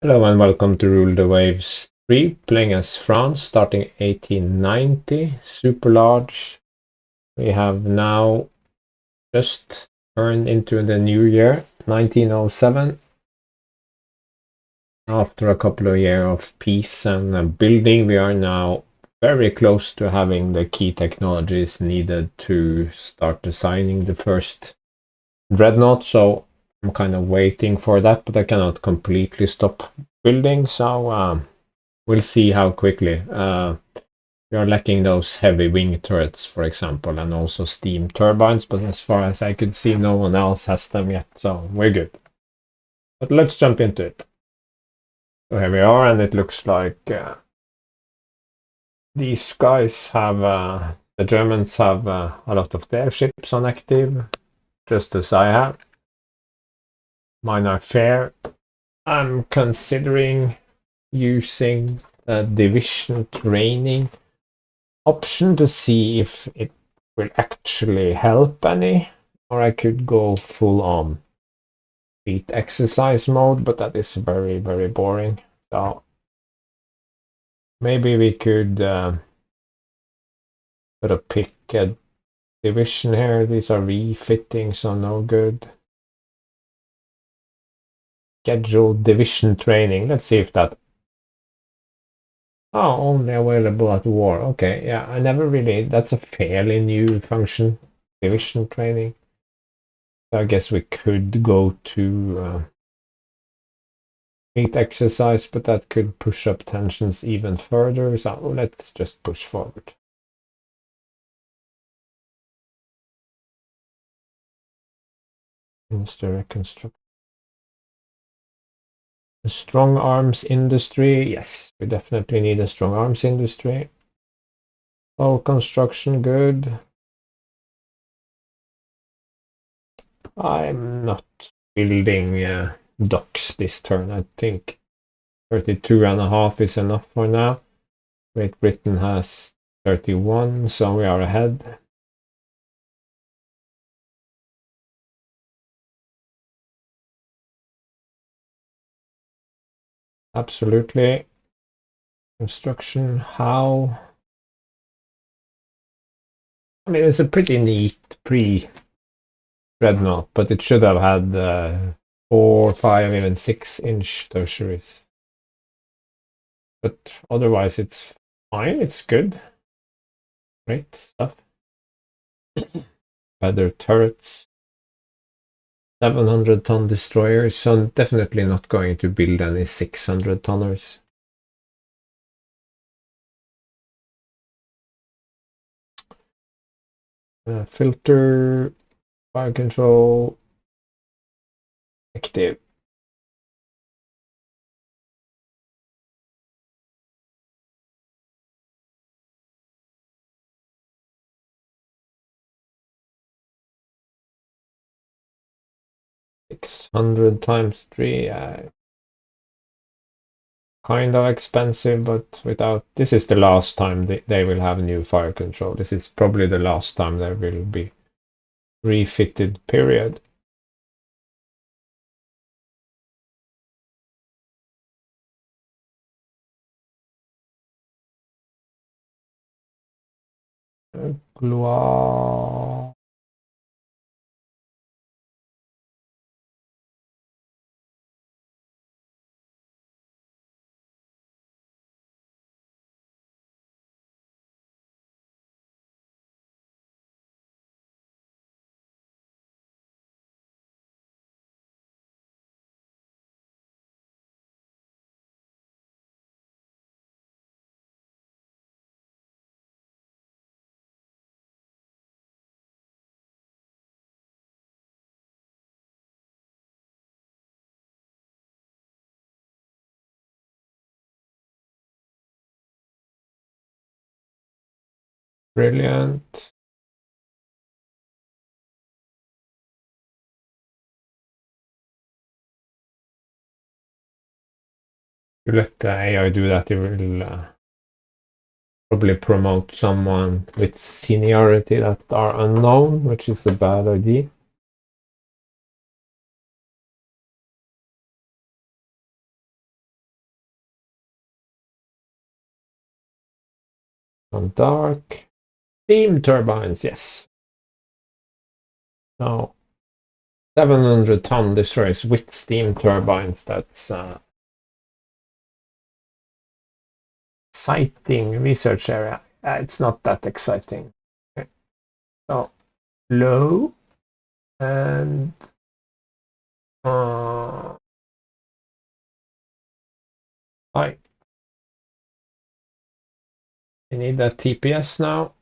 Hello and welcome to Rule the Waves 3, playing as France, starting 1890, super large. We have now just turned into the new year, 1907. After a couple of years of peace and building, we are now very close to having the key technologies needed to start designing the first dreadnought. So I'm kind of waiting for that, but I cannot completely stop building. So we'll see how quickly. We are lacking those heavy wing turrets, for example, and also steam turbines, but as far as I could see, no one else has them yet, so we're good. But let's jump into it. So here we are, and it looks like these guys have, the Germans have a lot of their ships on active, just as I have. Mine are fair. I'm considering using a division training option to see if it will actually help any, or I could go full on fleet exercise mode, but that is very, very boring. So maybe we could sort of pick a division here. These are refitting, so no good. Schedule division training. Let's see if that. Oh, only available at war. Okay, yeah, I never really. That's a fairly new function, division training. So I guess we could go to fleet exercise, but that could push up tensions even further. So let's just push forward. Minister reconstruct. A strong arms industry. Yes, we definitely need a strong arms industry. Oh, construction good. I'm not building docks this turn. I think 32.5 is enough for now. Great Britain has 31, so we are ahead. Absolutely. Construction, how? I mean, it's a pretty neat pre-dreadnought, but it should have had 4, 5, even 6-inch tertiaries. But otherwise, it's fine. It's good. Great stuff. Better turrets. 700-ton destroyers. So I'm definitely not going to build any 600-tonners. Filter, fire control, active. (600 × 3). Kind of expensive, but without. This is the last time they will have new fire control. This is probably the last time there will be refitted, period. Gloire. Brilliant. You let the AI do that, it will probably promote someone with seniority that are unknown, which is a bad idea. On dark. Steam turbines, yes. So 700-ton destroyers with steam turbines. That's exciting research area. It's not that exciting. Okay. So low and high. We need that TPS now.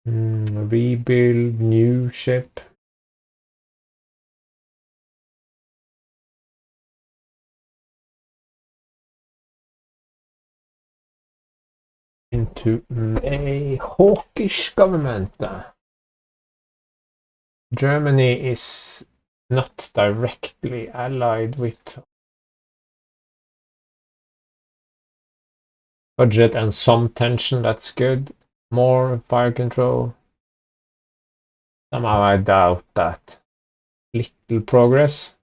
Rebuild new ship. Into a hawkish government. Germany is not directly allied with budget and some tension. That's good. More fire control. Somehow I doubt that. Little progress.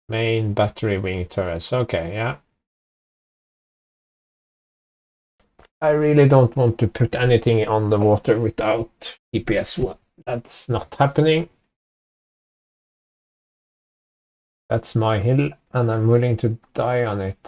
Main battery wing turrets. Okay, yeah. I really don't want to put anything on the water without TPS. That's not happening. That's my hill, and I'm willing to die on it.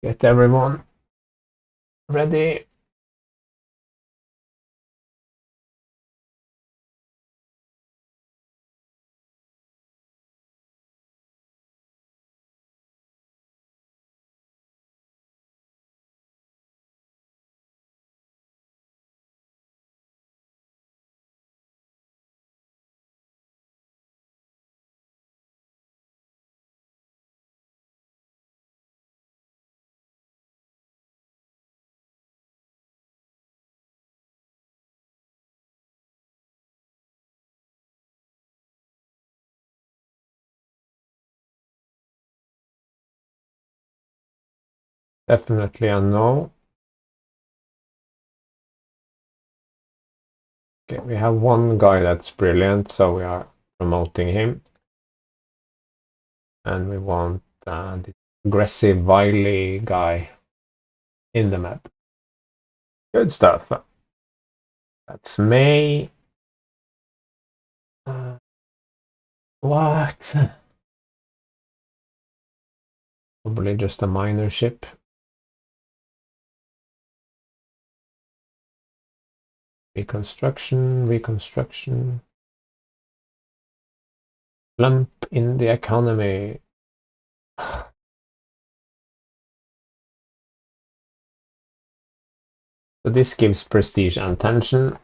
Get everyone ready. Definitely a no. Okay, we have one guy that's brilliant, so we are promoting him. And we want the aggressive, wily guy in the map. Good stuff. That's May. What? Probably just a minor ship. Reconstruction. Lump in the economy. So this gives prestige and tension.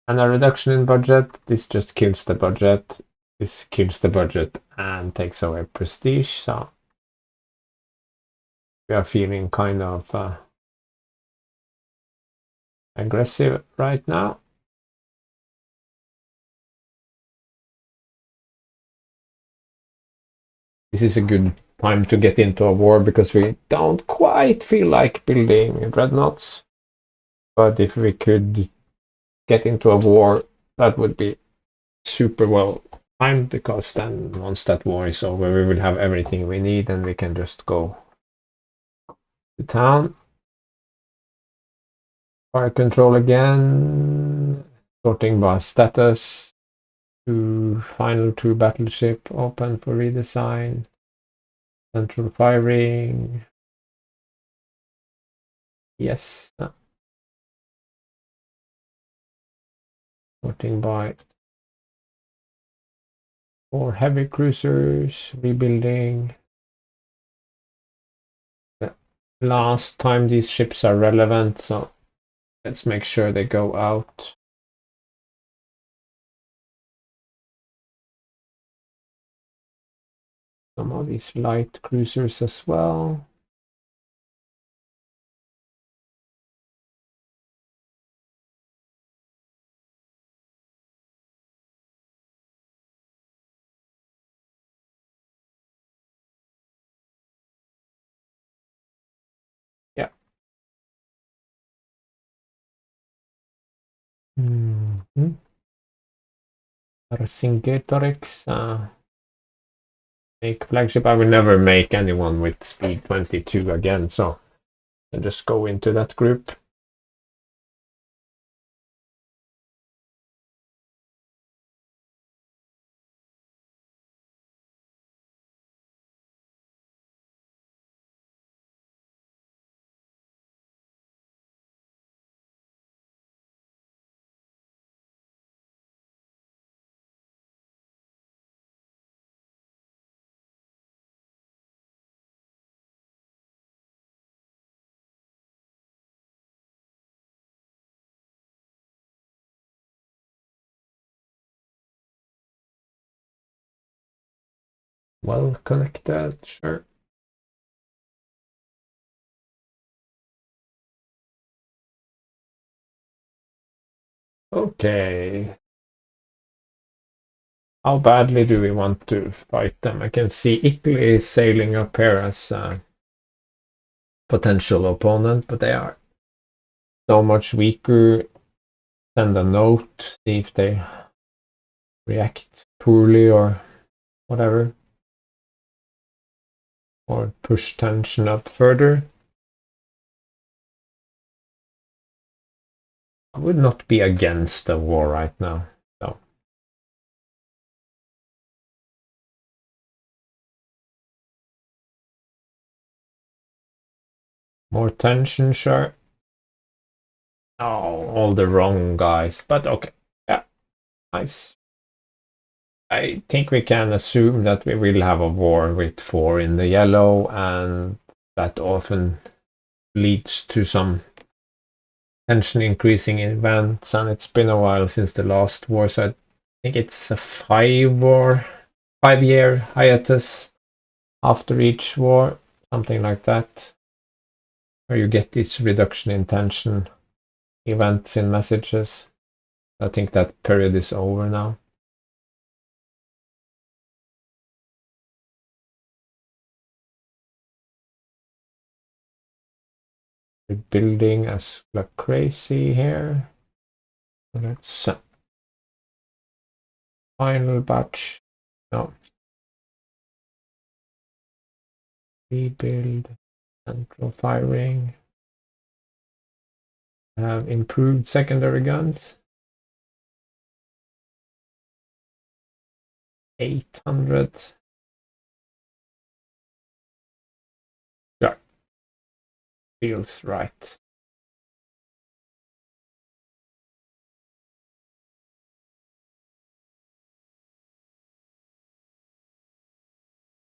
And a reduction in budget. This just kills the budget. This kills the budget and takes away prestige. So we are feeling kind of aggressive right now. This is a good time to get into a war because we don't quite feel like building dreadnoughts. But if we could get into a war, that would be super well timed because then once that war is over, we will have everything we need and we can just go to town. Fire control again. Sorting by status. Final two battleship open for redesign. Central firing. Yes. sorting by for heavy cruisers, rebuilding. The last time these ships are relevant, so let's make sure they go out. Some of these light cruisers as well. Yeah. Mm-hmm. Vercingetorix, make flagship. I will never make anyone with speed 22 again, so I'll just go into that group. Well connected, sure. Okay. How badly do we want to fight them? I can see Italy sailing up here as a potential opponent, but they are so much weaker. Send a note, see if they react poorly or whatever, or push tension up further. I would not be against a war right now. So more tension, sure. Oh, all the wrong guys, but okay. Yeah, nice. I think we can assume that we will have a war with 4 in the yellow, and that often leads to some tension increasing events, and it's been a while since the last war, so I think it's a 5-year hiatus after each war, something like that, where you get this reduction in tension events in messages. I think that period is over now. We're building as like crazy here. Let's final batch. No. Rebuild. Central firing. Have improved secondary guns. 800. Sure. Feels right.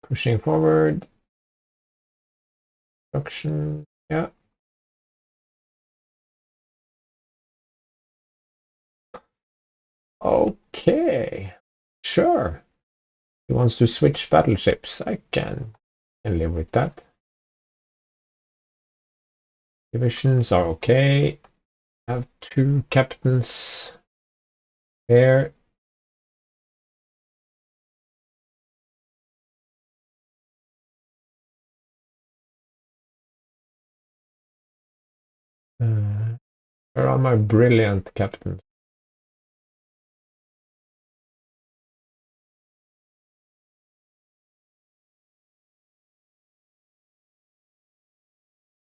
Pushing forward. Production. Yeah. Okay. Sure. He wants to switch battleships. I can live with that. Divisions are okay. Have 2 captains there. Where are my brilliant captains?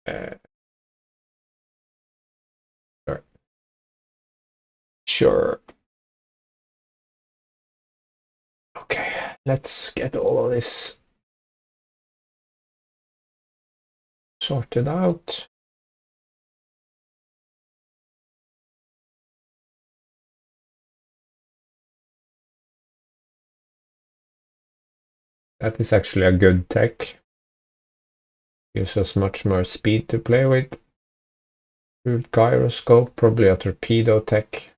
Uh, sure. Sure. Okay, let's get all of this sorted out. That is actually a good tech. Gives us much more speed to play with. Good gyroscope, probably a torpedo tech.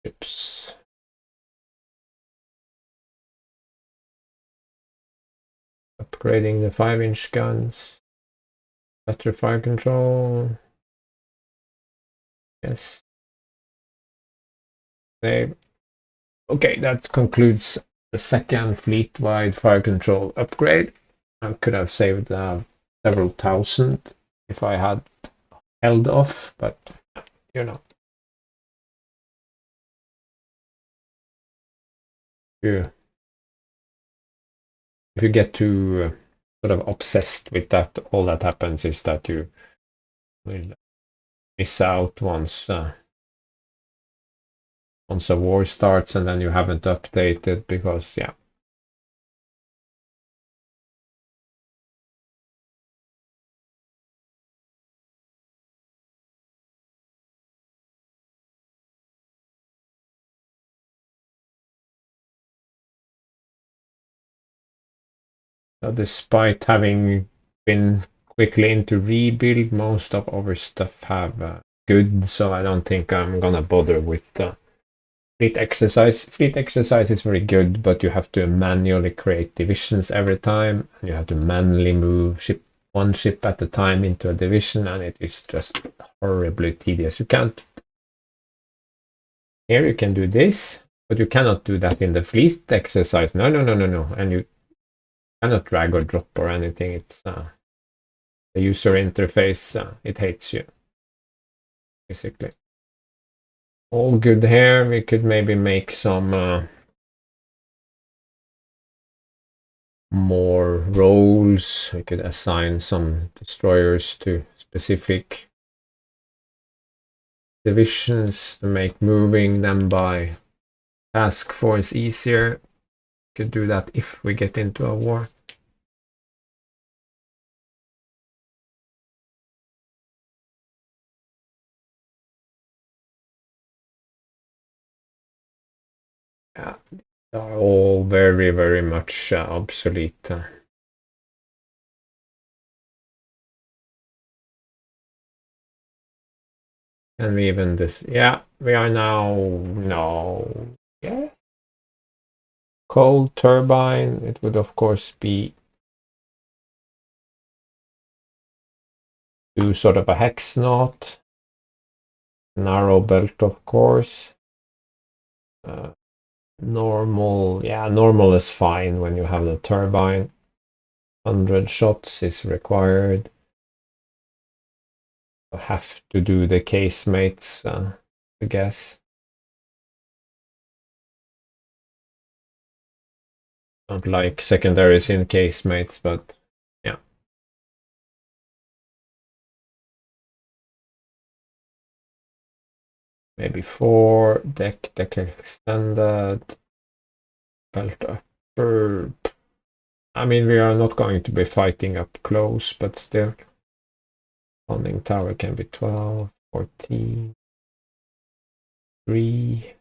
Ships. Upgrading the 5-inch guns. Better fire control. Yes. Save. Okay, that concludes the second fleet-wide fire control upgrade. I could have saved several thousand if I had held off, but you know, if you get too sort of obsessed with that, all that happens is that you will miss out once a war starts, and then you haven't updated because yeah. So despite having been quickly into rebuild, most of our stuff have good, so I don't think I'm gonna bother with fleet exercise. Fleet exercise is very good, but you have to manually create divisions every time, and you have to manually move one ship at a time into a division, and it is just horribly tedious. You can't. Here you can do this, but you cannot do that in the fleet exercise. No, no, no, no, no, and you cannot drag or drop or anything. It's the user interface. It hates you, basically. All good here. We could maybe make some more roles. We could assign some destroyers to specific divisions to make moving them by task force easier. We could do that if we get into a war. Yeah, they are all very, very much obsolete. And we even this, yeah, we are now, no, yeah, coal turbine. It would of course be do sort of a hex knot, narrow belt of course. Normal, yeah, normal is fine when you have the turbine. 100 shots is required. You have to do the casemates, I guess. Don't like secondaries in casemates, but yeah. Maybe 4, deck extended, belt upper. I mean, we are not going to be fighting up close, but still. Conning tower can be 12, 14, 3.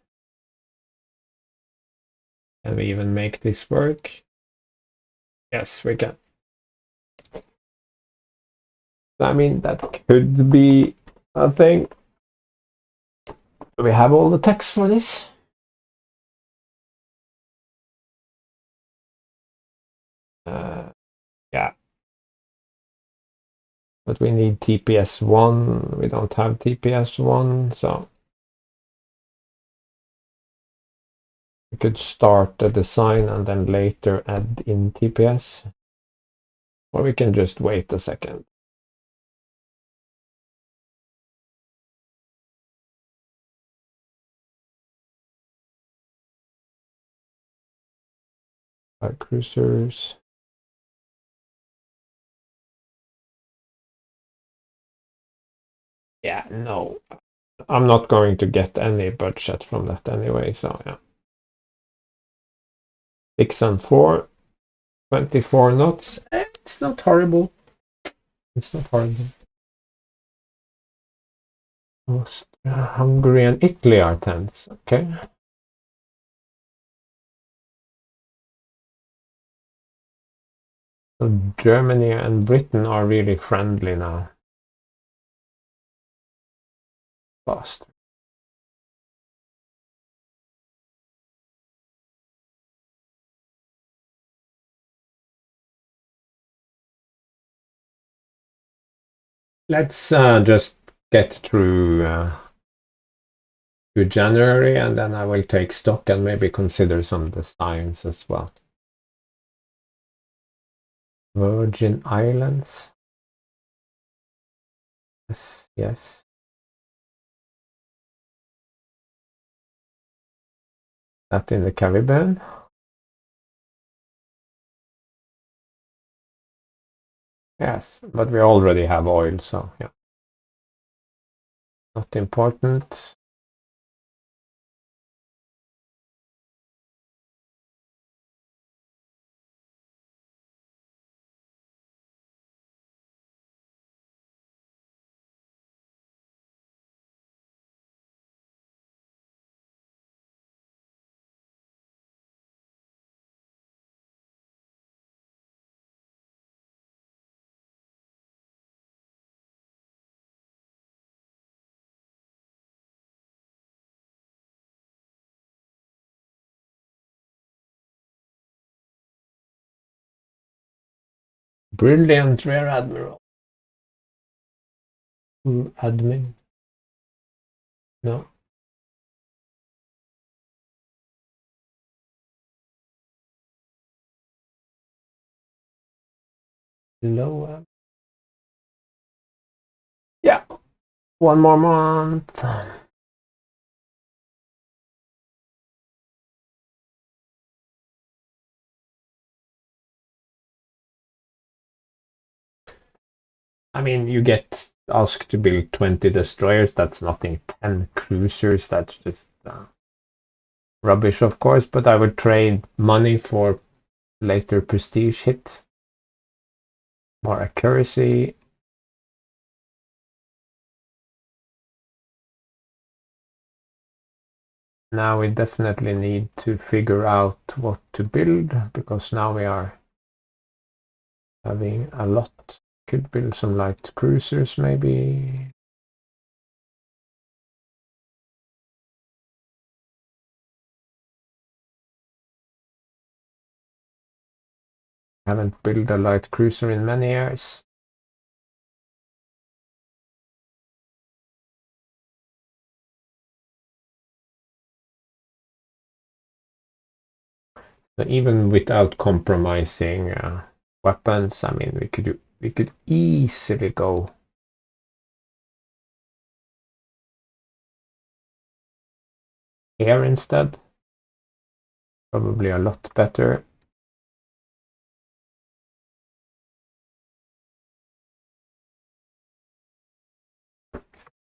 Can we even make this work? Yes, we can. I mean, that could be a thing. Do we have all the text for this? Yeah. But we need TPS1. We don't have TPS1, so we could start the design and then later add in TPS. Or we can just wait a second. Our cruisers. Yeah, no. I'm not going to get any budget from that anyway, so yeah. 6 and 4, 24 knots. It's not horrible. It's not horrible. Austria, Hungary, and Italy are tense. Okay. So Germany and Britain are really friendly now. Fast. Let's just get through to January, and then I will take stock and maybe consider some designs as well. Virgin Islands. Yes, yes. That in the Caribbean. Yes, but we already have oil, so yeah. Not important. Brilliant, Rear Admiral. Admin. No. Low. Yeah. One more month. I mean, you get asked to build 20 destroyers. That's nothing. 10 cruisers. That's just rubbish, of course. But I would trade money for later prestige hit, more accuracy. Now we definitely need to figure out what to build, because now we are having a lot. Could build some light cruisers maybe. Haven't built a light cruiser in many years. So even without compromising weapons, I mean, we could easily go here instead. Probably a lot better.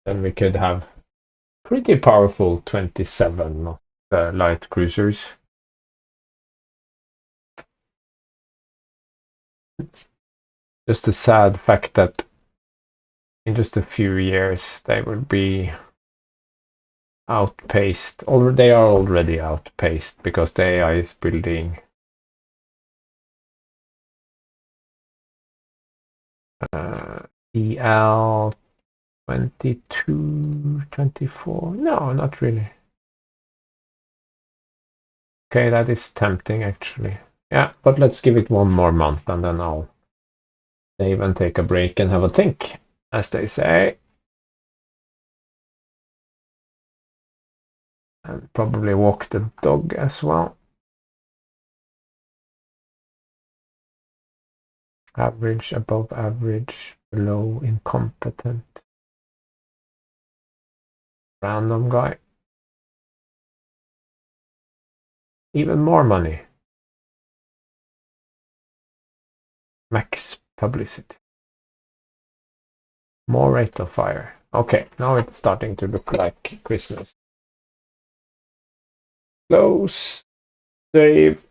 Then we could have pretty powerful 27 light cruisers. Just a sad fact that in just a few years they will be outpaced. They are already outpaced because the AI is building EL 22, 24. No, not really. Okay, that is tempting actually. Yeah, but let's give it one more month and then I'll save and take a break and have a think, as they say. And probably walk the dog as well. Average, above average, below, incompetent. Random guy. Even more money. Max publicity. More rate of fire. Okay, now it's starting to look like Christmas. Close. Save.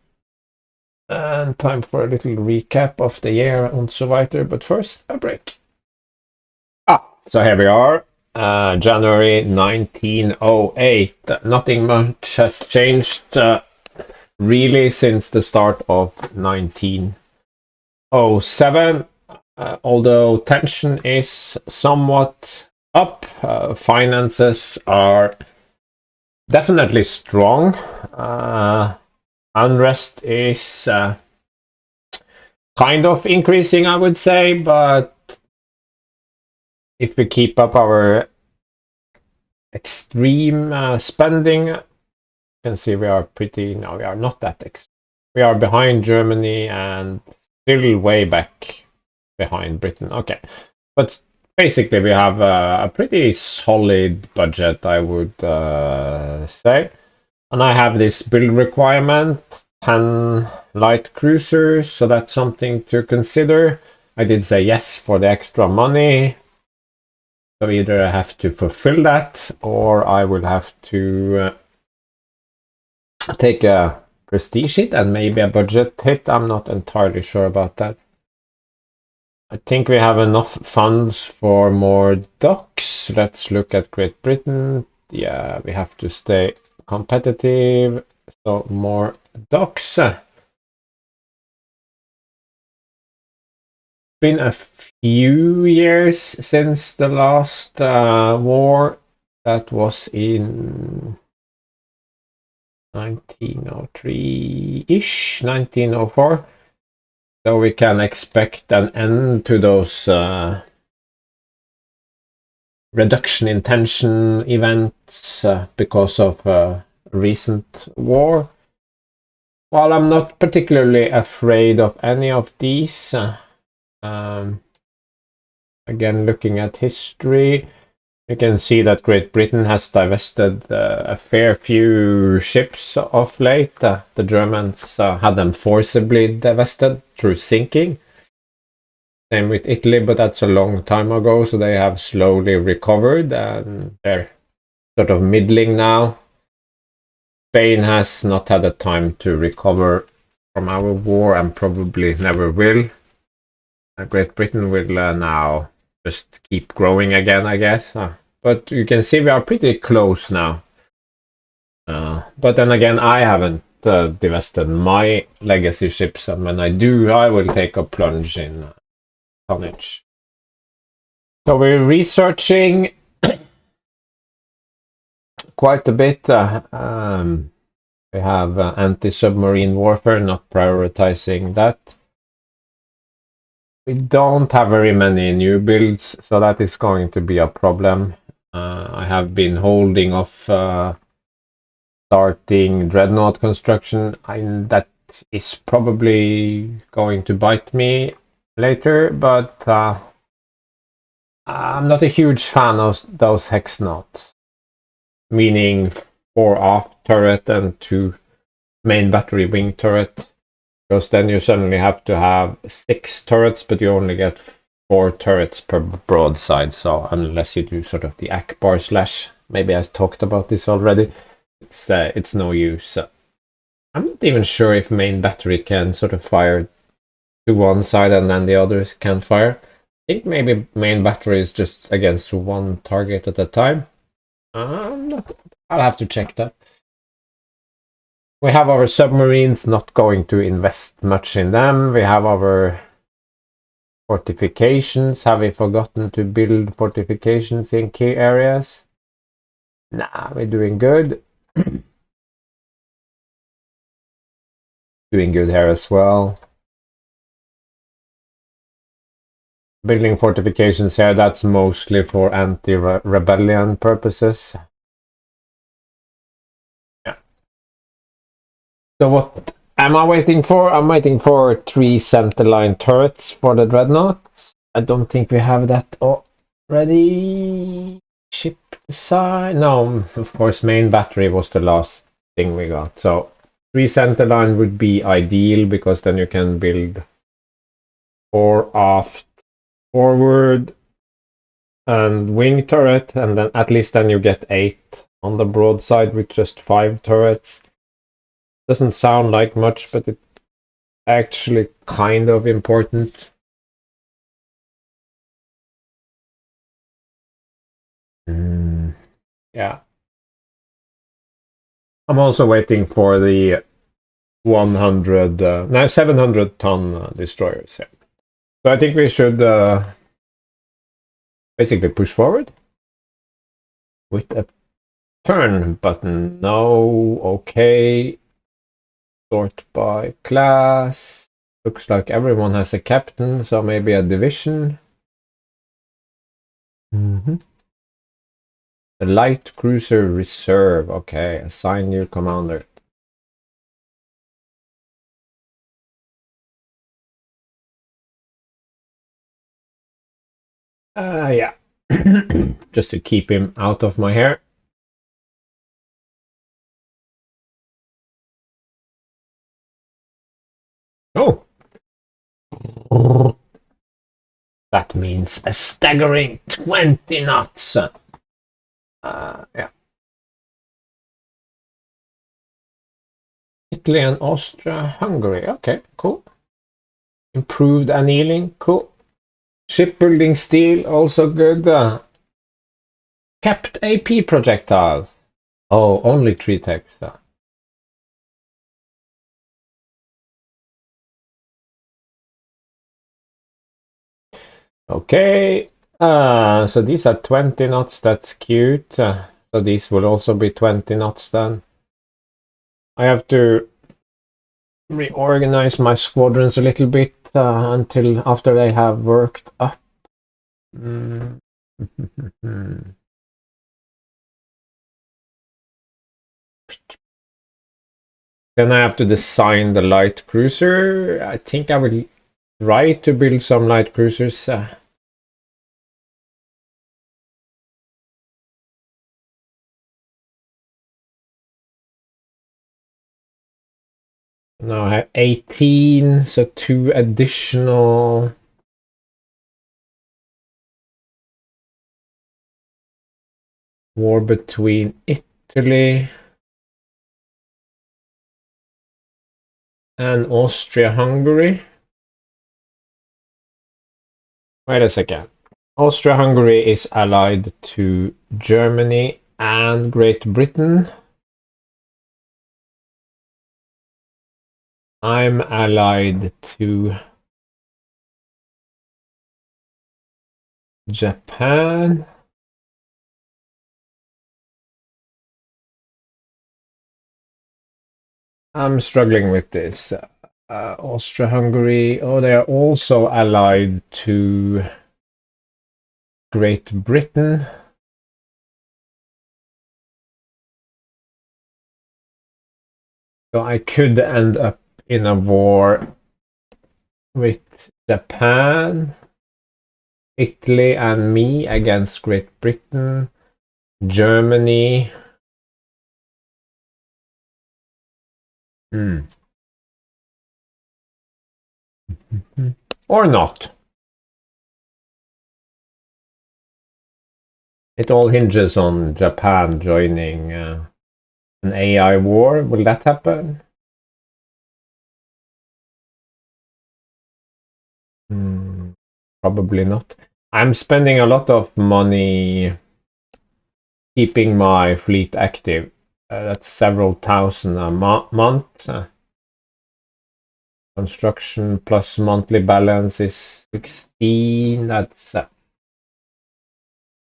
And time for a little recap of the year on Survivor, but first, a break. So here we are. January 1908. Nothing much has changed really since the start of 1907, although tension is somewhat up. Finances are definitely strong. Unrest is kind of increasing, I would say, but if we keep up our extreme spending, you can see we are pretty, no, we are not that extreme. We are behind Germany and still way back behind Britain. Okay, but basically we have a pretty solid budget, I would say. And I have this build requirement, 10 light cruisers, so that's something to consider. I did say yes for the extra money. So either I have to fulfill that or I will have to take a prestige hit and maybe a budget hit. I'm not entirely sure about that. I think we have enough funds for more docks. Let's look at Great Britain. Yeah, we have to stay competitive. So more docks. Been a few years since the last war. That was in 1903-ish, 1904. So we can expect an end to those reduction in tension events because of recent war. While I'm not particularly afraid of any of these, again, looking at history, you can see that Great Britain has divested a fair few ships of late. The Germans had them forcibly divested through sinking. Same with Italy, but that's a long time ago, so they have slowly recovered and they're sort of middling now. Spain has not had the time to recover from our war and probably never will. Great Britain will now just keep growing again, I guess. But you can see we are pretty close now. But then again, I haven't divested my legacy ships, and when I do, I will take a plunge in tonnage. So we're researching quite a bit. We have anti-submarine warfare, not prioritizing that. We don't have very many new builds, so that is going to be a problem. I have been holding off starting dreadnought construction, and that is probably going to bite me later, but I'm not a huge fan of those hex knots, meaning 4 aft turret and 2 main battery wing turret, because then you suddenly have to have 6 turrets, but you only get 4 turrets per broadside. So unless you do sort of the Akbar slash, maybe I talked about this already, it's no use. I'm not even sure if main battery can sort of fire to one side and then the others can't fire. I think maybe main battery is just against one target at a time. I'll have to check that. We have our submarines, not going to invest much in them. We have our fortifications. Have we forgotten to build fortifications in key areas? Nah, we're doing good. Doing good here as well. Building fortifications here, that's mostly for anti-rebellion purposes. Yeah. So what am I waiting for? I'm waiting for 3 centerline turrets for the dreadnoughts. I don't think we have that already. Ship design? No, of course, main battery was the last thing we got. So 3 centerline would be ideal because then you can build 4 aft forward and wing turret, and then at least then you get 8 on the broadside with just 5 turrets. Doesn't sound like much, but it's actually kind of important. Yeah. I'm also waiting for the 700-ton destroyers. Yeah. So I think we should basically push forward with a turn button. No, okay. Sort by class. Looks like everyone has a captain, so maybe a division. The light cruiser reserve. Okay, assign new commander. Yeah. Just to keep him out of my hair. Oh. That means a staggering 20 knots. Yeah. Italy and Austria-Hungary. Okay, cool. Improved annealing. Cool. Shipbuilding steel. Also good. Kept AP projectiles. Oh, only 3 techs. Okay. So these are 20 knots. That's cute. So these will also be 20 knots then. I have to reorganize my squadrons a little bit until after they have worked up. Then I have to design the light cruiser. I think I will try to build some light cruisers. Now I have 18, so 2 additional. War between Italy and Austria-Hungary. Wait a second. Austria-Hungary is allied to Germany and Great Britain. I'm allied to Japan. I'm struggling with this. Austria-Hungary, oh, they are also allied to Great Britain. So I could end up in a war with Japan, Italy, and me against Great Britain, Germany. Or not. It all hinges on Japan joining an AI war. Will that happen? Probably not. I'm spending a lot of money keeping my fleet active. That's several thousand a month. Construction plus monthly balance is 16. That's I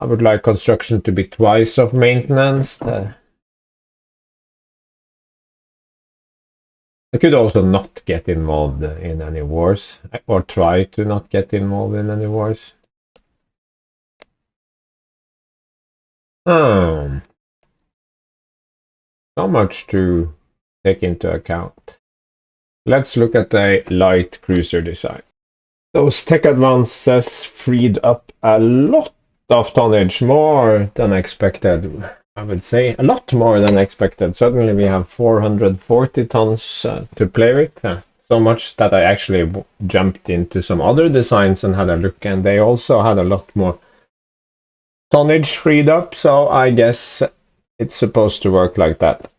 would like construction to be twice of maintenance. I could also not get involved in any wars, or try to not get involved in any wars. So much to take into account. Let's look at the light cruiser design. Those tech advances freed up a lot of tonnage, more than expected. I would say a lot more than expected. Suddenly we have 440 tons to play with. So much that I actually jumped into some other designs and had a look, and they also had a lot more tonnage freed up. So I guess it's supposed to work like that.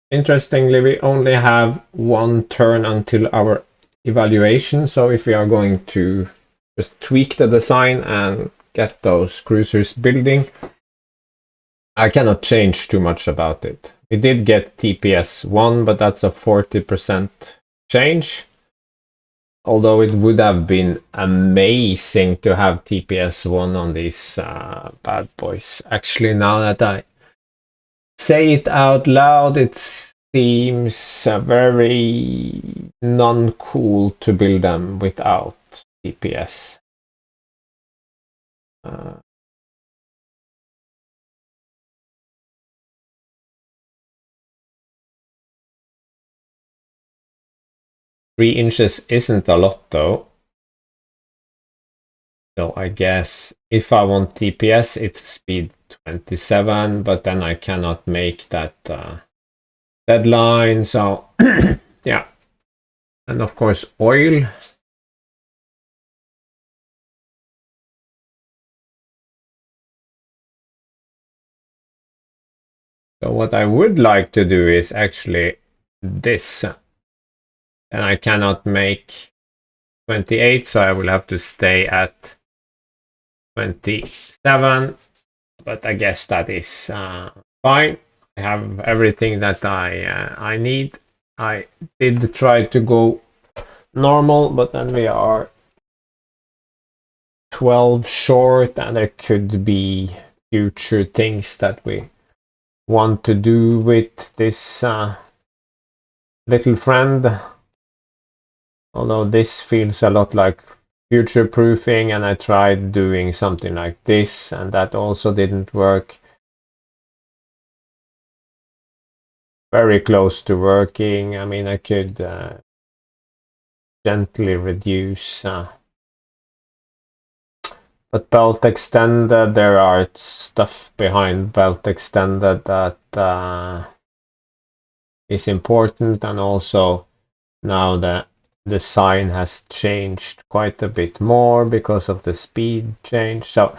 Interestingly, we only have 1 turn until our evaluation. So if we are going to just tweak the design and get those cruisers building. I cannot change too much about it. We did get TPS 1, but that's a 40% change. Although it would have been amazing to have TPS 1 on these bad boys. Actually, now that I say it out loud, it seems very non-cool to build them without TPS. Uh, 3 inches isn't a lot though. So I guess if I want TPS, it's speed 27, but then I cannot make that deadline. So yeah, and of course oil. So what I would like to do is actually this, and I cannot make 28, so I will have to stay at 27, but I guess that is fine. I have everything that I need. I did try to go normal, but then we are 12 short, and there could be future things that we want to do with this little friend. Although this feels a lot like future proofing, and I tried doing something like this, and that also didn't work. Very close to working. I mean, I could gently reduce. But belt extended, there are stuff behind belt extended that is important, and also now the sign has changed quite a bit more because of the speed change. So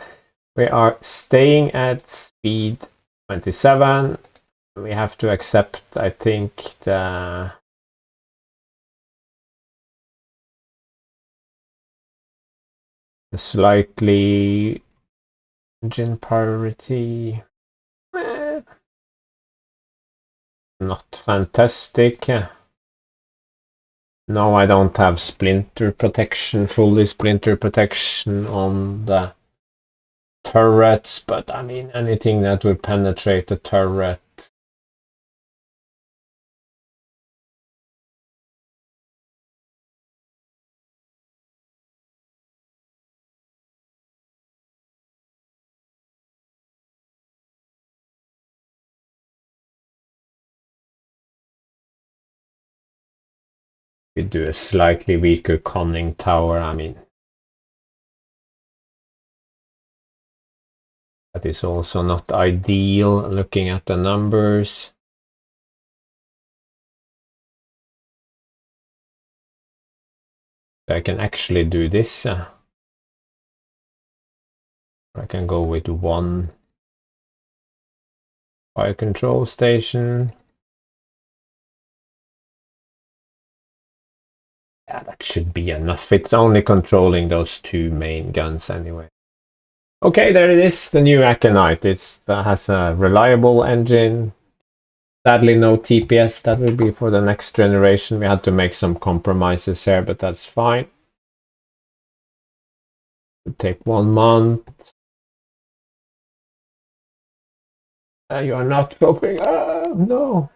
we are staying at speed 27. We have to accept, I think, the slightly engine priority. Not fantastic. No, I don't have splinter protection, fully splinter protection on the turrets, but I mean, anything that will penetrate the turret. We do a slightly weaker conning tower. I mean, that is also not ideal looking at the numbers. I can actually do this. I can go with one fire control station. Yeah, that should be enough. It's only controlling those two main guns anyway. Okay, there it is, the new Aconite. It has a reliable engine. Sadly, no TPS. That will be for the next generation. We had to make some compromises here, but that's fine. It'll take 1 month. You are not coping. No.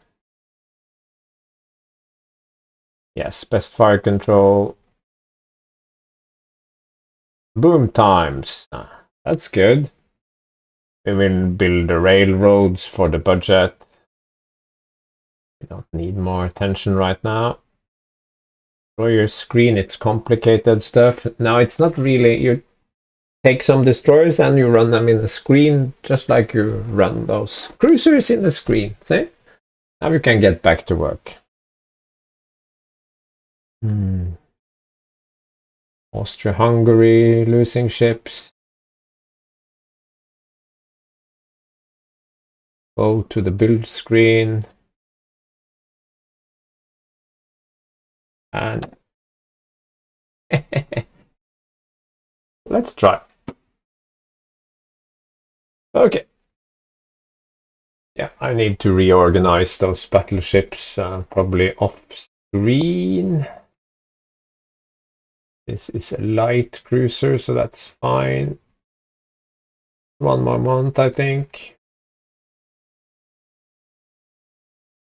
Yes, best fire control. Boom times. That's good. We will build the railroads for the budget. We don't need more attention right now. Draw your screen, it's complicated stuff. Now it's not really, you take some destroyers and you run them in the screen, just like you run those cruisers in the screen. See? Now you can get back to work. Austria-Hungary losing ships. Go to the build screen. And let's try. Okay. Yeah, I need to reorganize those battleships, probably off screen. This is a light cruiser, so that's fine. One more month, I think.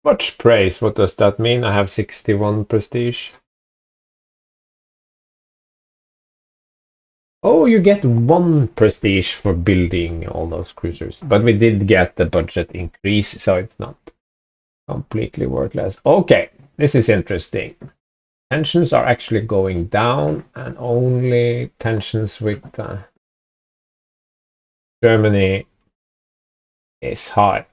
Much praise. What does that mean? I have 61 prestige. Oh, you get 1 prestige for building all those cruisers. But we did get the budget increase, so it's not completely worthless. Okay, this is interesting. Tensions are actually going down, and only tensions with Germany is high.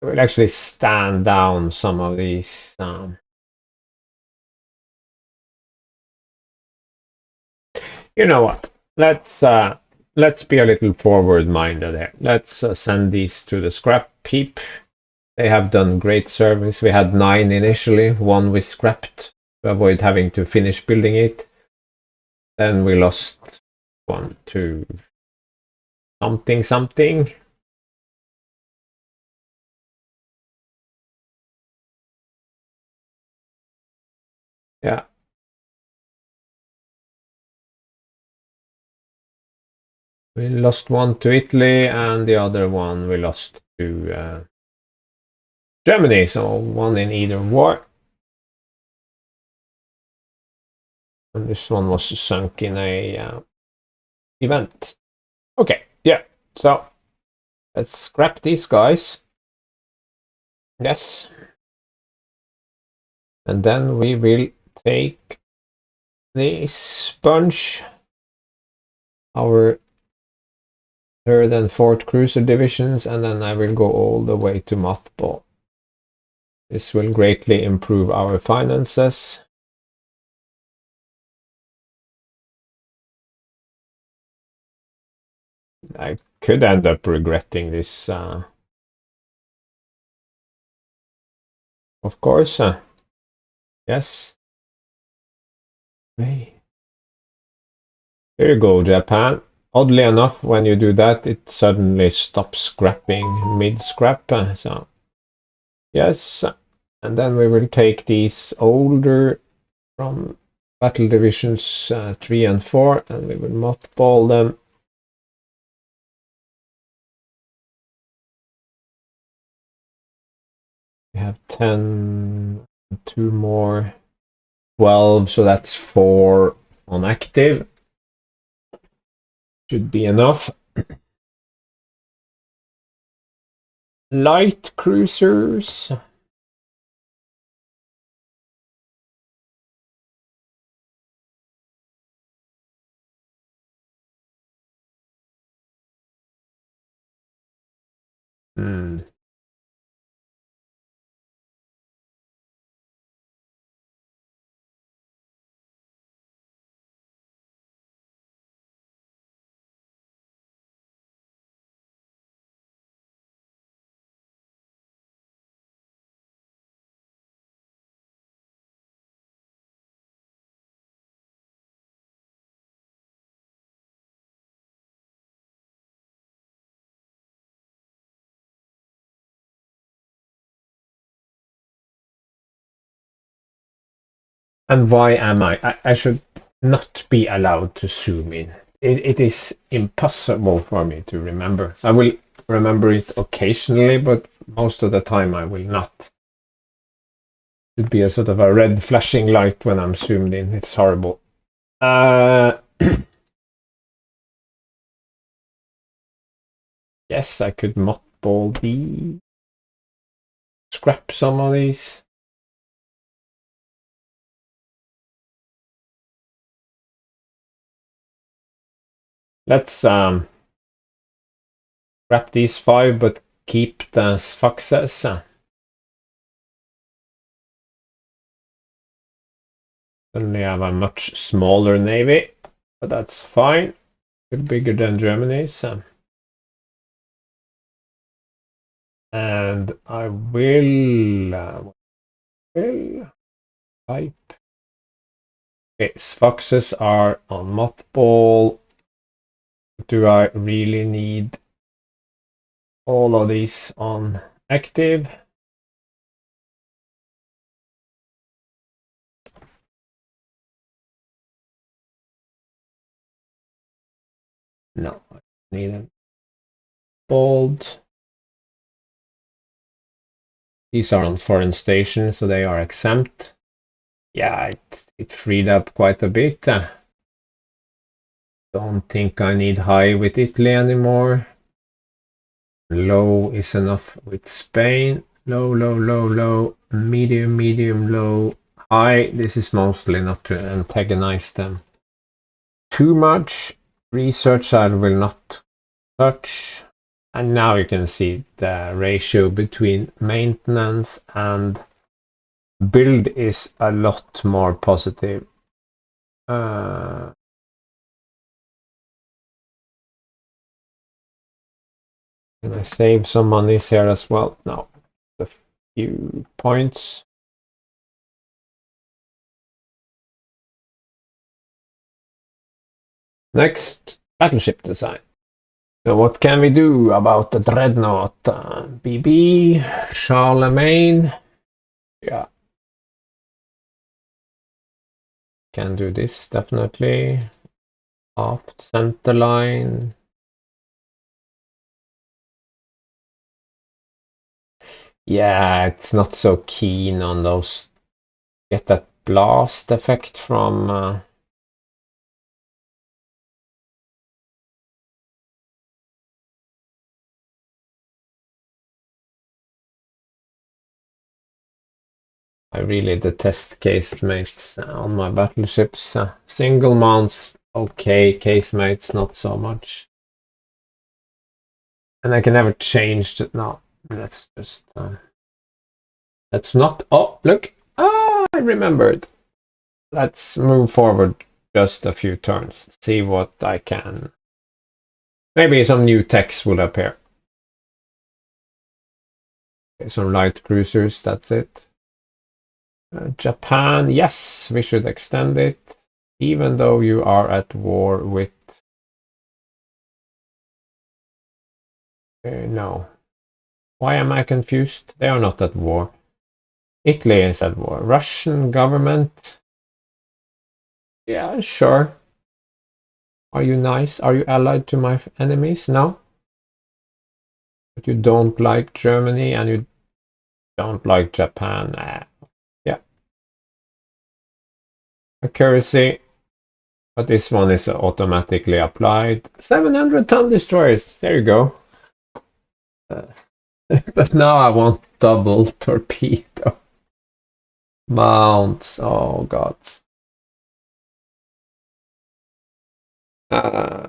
We'll actually stand down some of these. You know what? Let's be a little forward-minded here. Let's send these to the scrap heap. They have done great service. We had 9 initially. 1 we scrapped to avoid having to finish building it. Then we lost 1 to something something. Yeah. We lost 1 to Italy, and the other one we lost to Germany. So 1 in either war. And this one was sunk in a event. Okay, yeah. So let's scrap these guys. Yes. And then we will take the sponge, our 3rd and 4th cruiser divisions, and then I will go all the way to mothball. This will greatly improve our finances. I could end up regretting this, of course. Yes. Hey. Here you go, Japan. Oddly enough, when you do that, it suddenly stops scrapping mid-scrap. So, yes. And then we will take these older from battle divisions 3 and 4, and we will mothball them. We have 10, 2 more, 12, so that's 4 on active. Should be enough. Light cruisers. Hmm. And why am I should not be allowed to zoom in. It is impossible for me to remember. I will remember it occasionally, but most of the time I will not. It would be a sort of a red flashing light when I'm zoomed in. It's horrible. Yes, I could mothball the scrap some of these. Let's scrap these 5, but keep the foxes. Suddenly I have a much smaller navy, but that's fine. Bit bigger than Germany's. And I will type. Okay, foxes are on mothball. Do I really need all of these on active? No, I need them bold. These are on foreign stations, so they are exempt. Yeah, it freed up quite a bit. Don't think I need high with Italy anymore. Low is enough with Spain. Low, low, low, low. Medium, medium, low. High. This is mostly not to antagonize them too much. Research I will not touch. And now you can see the ratio between maintenance and build is a lot more positive. Can I save some monies here as well? No, a few points. Next, battleship design. So what can we do about the dreadnought? BB, Charlemagne. Yeah, can do this definitely. Aft center line. Yeah, it's not so keen on those. Get that blast effect from. I really detest casemates on my battleships. Single mounts, okay. Casemates, not so much. And I can never change it. No, let's just. Let's not. Oh, look. Ah, I remembered. Let's move forward just a few turns. See what I can. Maybe some new text will appear. Okay, some light cruisers, that's it. Japan, yes, we should extend it. Even though you are at war with. No. Why am I confused? They are not at war. Italy is at war. Russian government. Yeah, sure. Are you nice? Are you allied to my enemies? No. But you don't like Germany and you don't like Japan. Yeah. Accuracy. But this one is automatically applied. 700-ton destroyers. There you go. Uh, but now I want double torpedo mounts. Oh god. Uh,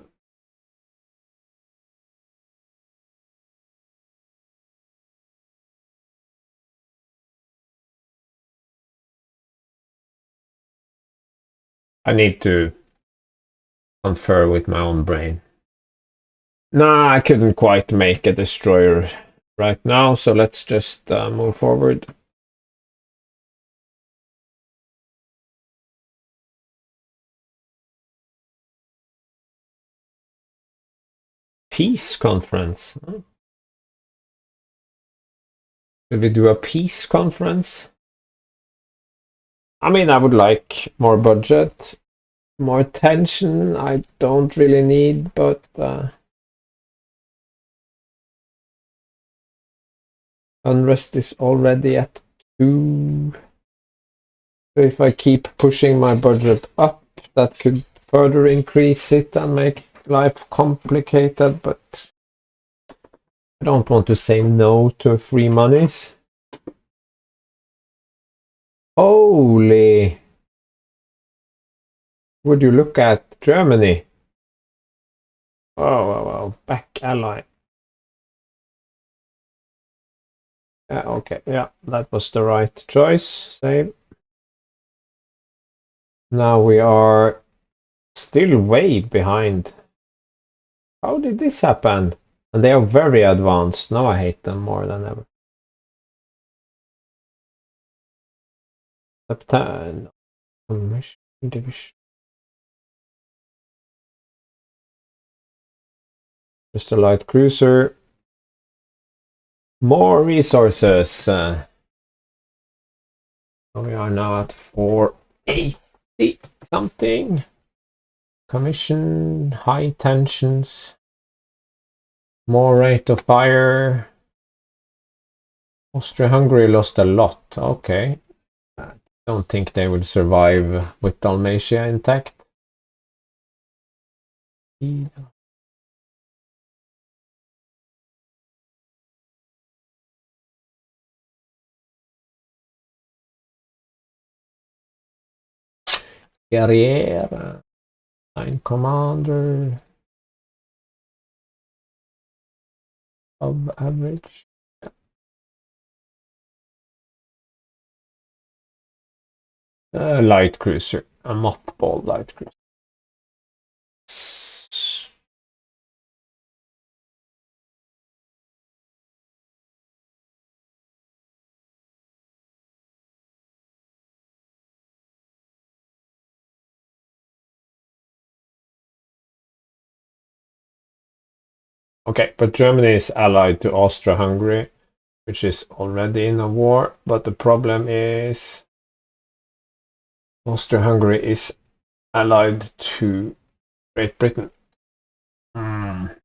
I need to confer with my own brain. Nah, I couldn't quite make a destroyer right now, so let's just move forward. Peace conference. Did we do a peace conference? I mean, I would like more budget, more tension. I don't really need, but unrest is already at 2. So if I keep pushing my budget up, that could further increase it and make life complicated, but I don't want to say no to free monies. Holy! Would you look at Germany? Oh, back ally. Okay, yeah, that was the right choice. Save. Now we are still way behind. How did this happen? And they are very advanced. Now I hate them more than ever. September. Division. Just a light cruiser. More resources. We are now at 480 something. Commission, high tensions, more rate of fire. Austria-Hungary lost a lot. Okay. I don't think they will survive with Dalmatia intact. Guerriere, line commander, of average. Light cruiser, a mothball light cruiser. Okay, but Germany is allied to Austria-Hungary, which is already in a war, but the problem is Austria-Hungary is allied to Great Britain. Mm.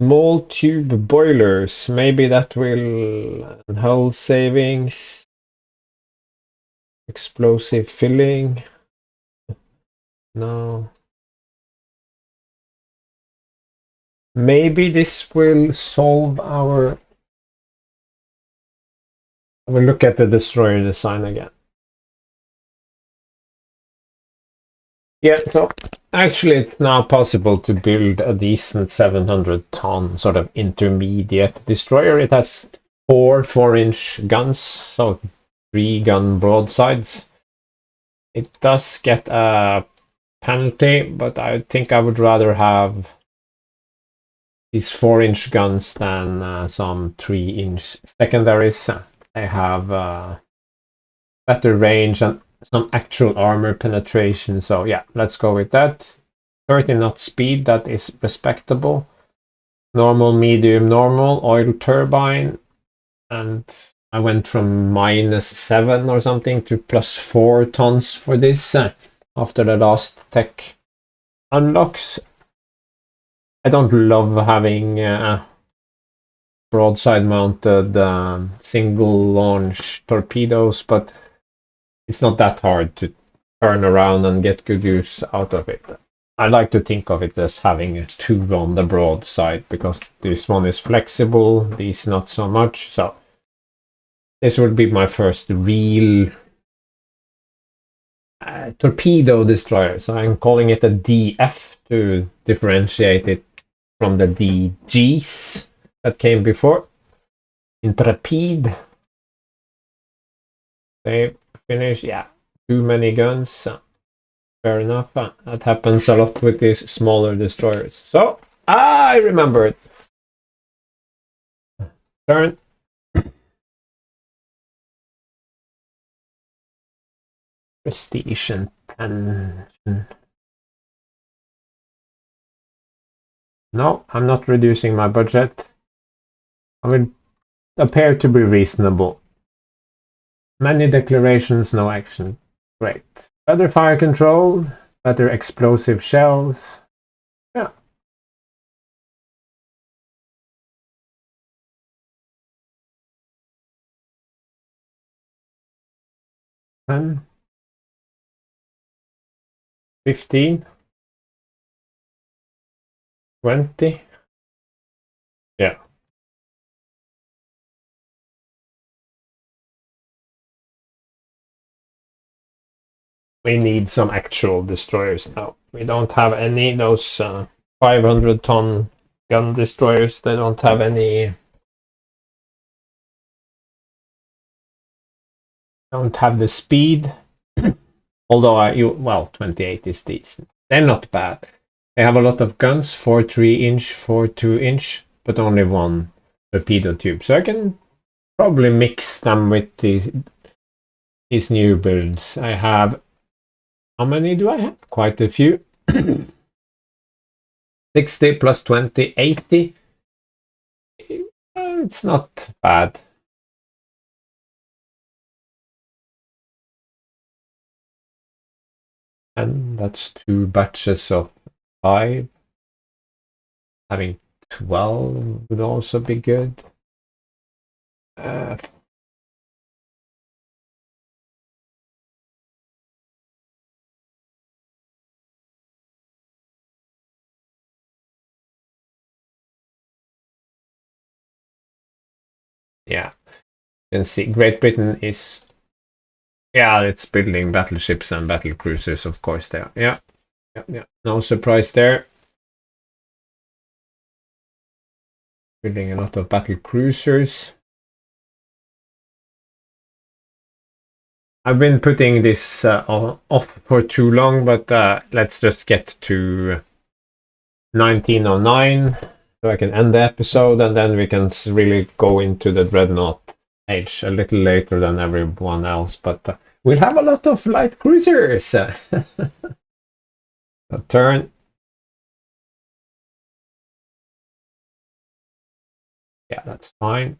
Small tube boilers, maybe that will hull savings, explosive filling. No. Maybe this will solve our. We'll look at the destroyer design again. Yeah, so actually it's now possible to build a decent 700-ton sort of intermediate destroyer. It has four 4-inch guns, so 3-gun broadsides. It does get a penalty, but I think I would rather have these 4-inch guns than some 3-inch secondaries. They have better range and some actual armor penetration. So yeah, let's go with that. 30 knot speed, that is respectable. Normal, medium, normal, oil turbine. And I went from -7 or something to +4 tons for this after the last tech unlocks. I don't love having broadside mounted single launch torpedoes, but it's not that hard to turn around and get good use out of it. I like to think of it as having two on the broadside because this one is flexible, these not so much. So this would be my first real torpedo destroyer. So I'm calling it a DF to differentiate it from the DGs that came before. Intrepid. Save, finish, yeah. Too many guns. Fair enough. That happens a lot with these smaller destroyers. So, I remember it. Turn. Prestige and tension. No, I'm not reducing my budget. I would appear to be reasonable. Many declarations, no action. Great. Better fire control, better explosive shells. Yeah. And 15, 20. Yeah. We need some actual destroyers now. We don't have any those 500-ton gun destroyers. They don't have any. Don't have the speed. Although well, 28 is decent. They're not bad. They have a lot of guns, 4 3-inch, 4 2-inch, but only one torpedo tube. So I can probably mix them with these new builds. I have, how many do I have? Quite a few. 60 plus 20, 80. It's not bad. And that's 2 batches of 5. Having 12 would also be good. Uh, yeah, you can see Great Britain is, yeah, it's building battleships and battle cruisers, of course. They are. Yeah, yeah, yeah. No surprise there. Building a lot of battle cruisers. I've been putting this off for too long, but let's just get to 1909 so I can end the episode, and then we can really go into the Dreadnought age a little later than everyone else. But we'll have a lot of light cruisers. A turn. Yeah, that's fine.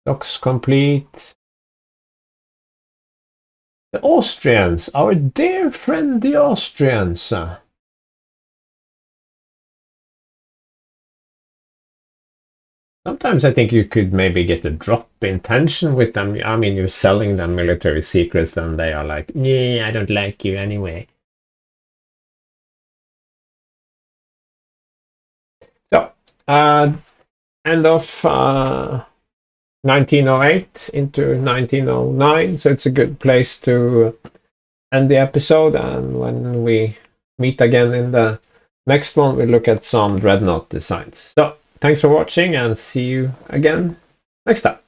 Docks complete. The Austrians, our dear friend, the Austrians. Sometimes I think you could maybe get a drop in tension with them. I mean, you're selling them military secrets, and they are like, "Yeah, I don't like you anyway." So, end of 1908 into 1909. So it's a good place to end the episode. And when we meet again in the next one, we look at some Dreadnought designs. So, thanks for watching, and see you again next time.